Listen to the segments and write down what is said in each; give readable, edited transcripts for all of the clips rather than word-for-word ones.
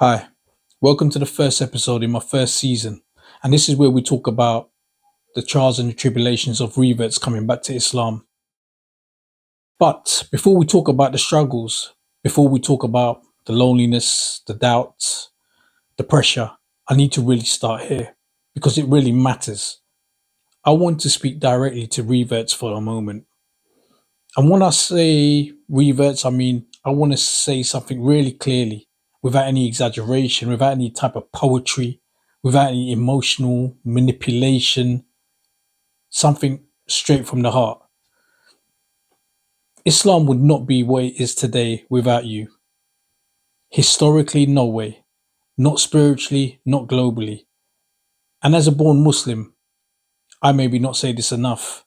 Hi, welcome to the first episode in my first season. And this is where we talk about the trials and the tribulations of reverts coming back to Islam. But before we talk about the struggles, before we talk about the loneliness, the doubts, the pressure, I need to really start here because it really matters. I want to speak directly to reverts for a moment. And when I say reverts, I want to say something really clearly, without any exaggeration, without any type of poetry, without any emotional manipulation, something straight from the heart. Islam would not be what it is today without you. Historically, no way. Not spiritually, not globally. And as a born Muslim, I maybe not say this enough.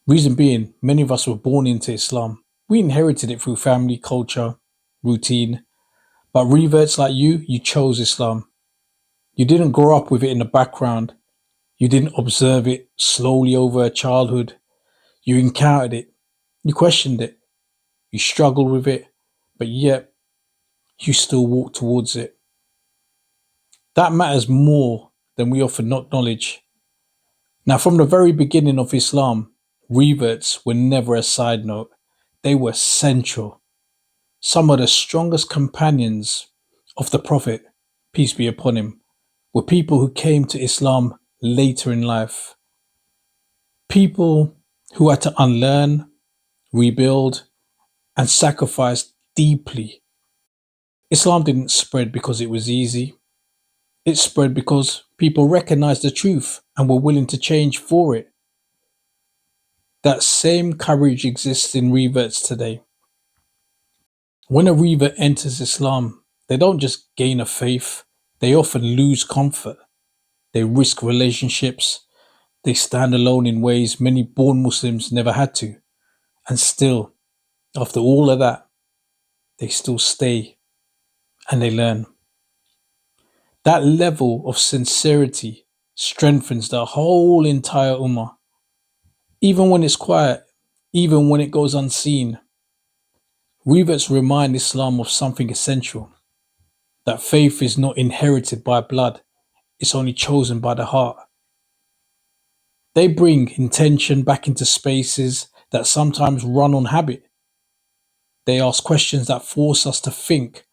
Reason being, many of us were born into Islam. We inherited it through family, culture, routine. But reverts like you chose Islam. You didn't grow up with it in the background. You didn't observe it slowly over a childhood. You encountered it. You questioned it. You struggled with it. But yet, you still walk towards it. That matters more than we often acknowledge. Now, from the very beginning of Islam, reverts were never a side note. They were central. Some of the strongest companions of the Prophet, peace be upon him, were people who came to Islam later in life. People who had to unlearn, rebuild, and sacrifice deeply. Islam didn't spread because it was easy. It spread because people recognized the truth and were willing to change for it. That same courage exists in reverts today. When a revert enters Islam, they don't just gain a faith, they often lose comfort. They risk relationships. They stand alone in ways many born Muslims never had to. And still, after all of that, they still stay and they learn. That level of sincerity strengthens the whole entire ummah. Even when it's quiet, even when it goes unseen, reverts remind Islam of something essential. That faith is not inherited by blood, it's only chosen by the heart. They bring intention back into spaces that sometimes run on habit. They ask questions that force us to think.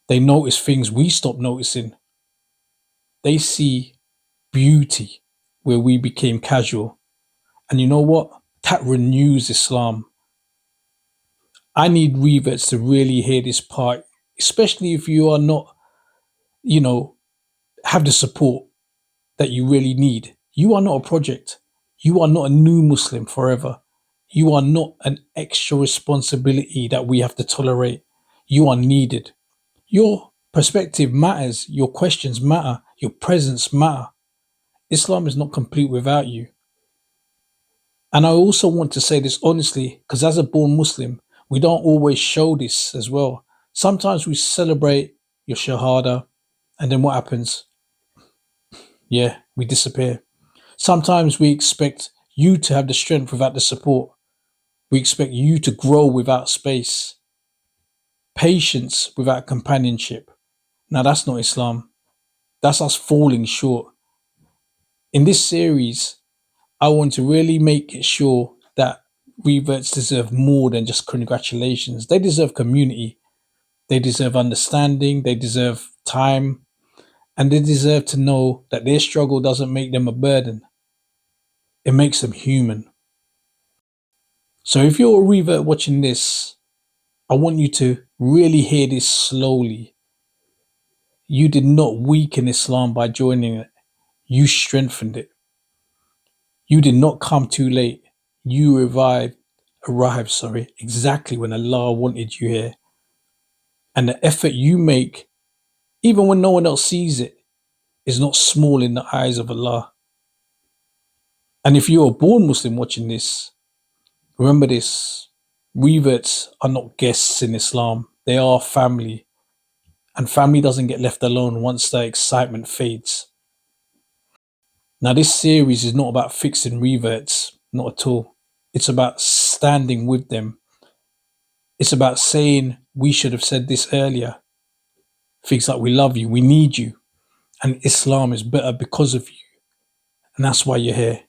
They notice things we stop noticing. They see beauty where we became casual. And you know what? That renews Islam. I need reverts to really hear this part, especially if you are not, you know, have the support that you really need. You are not a project. You are not a new Muslim forever. You are not an extra responsibility that we have to tolerate. You are needed. Your perspective matters. Your questions matter. Your presence matter. Islam is not complete without you. And I also want to say this honestly, because as a born Muslim, we don't always show this as well. Sometimes we celebrate your shahada, and then what happens? Yeah, we disappear. Sometimes we expect you to have the strength without the support. We expect you to grow without space, patience without companionship. Now, that's not Islam. That's us falling short. In this series, I want to really make it sure that reverts deserve more than just congratulations. They deserve community, they deserve understanding, they deserve time, and they deserve to know that their struggle doesn't make them a burden, it makes them human. So if you're a revert watching this, I want you to really hear this slowly. You did not weaken Islam by joining it, you strengthened it. You did not come too late. You arrived, exactly when Allah wanted you here. And the effort you make, even when no one else sees it, is not small in the eyes of Allah. And if you're a born Muslim watching this, remember this. Reverts are not guests in Islam. They are family. And family doesn't get left alone once the excitement fades. Now, this series is not about fixing reverts, not at all. It's about standing with them. It's about saying we should have said this earlier. Things like we love you, we need you, and Islam is better because of you. And that's why you're here.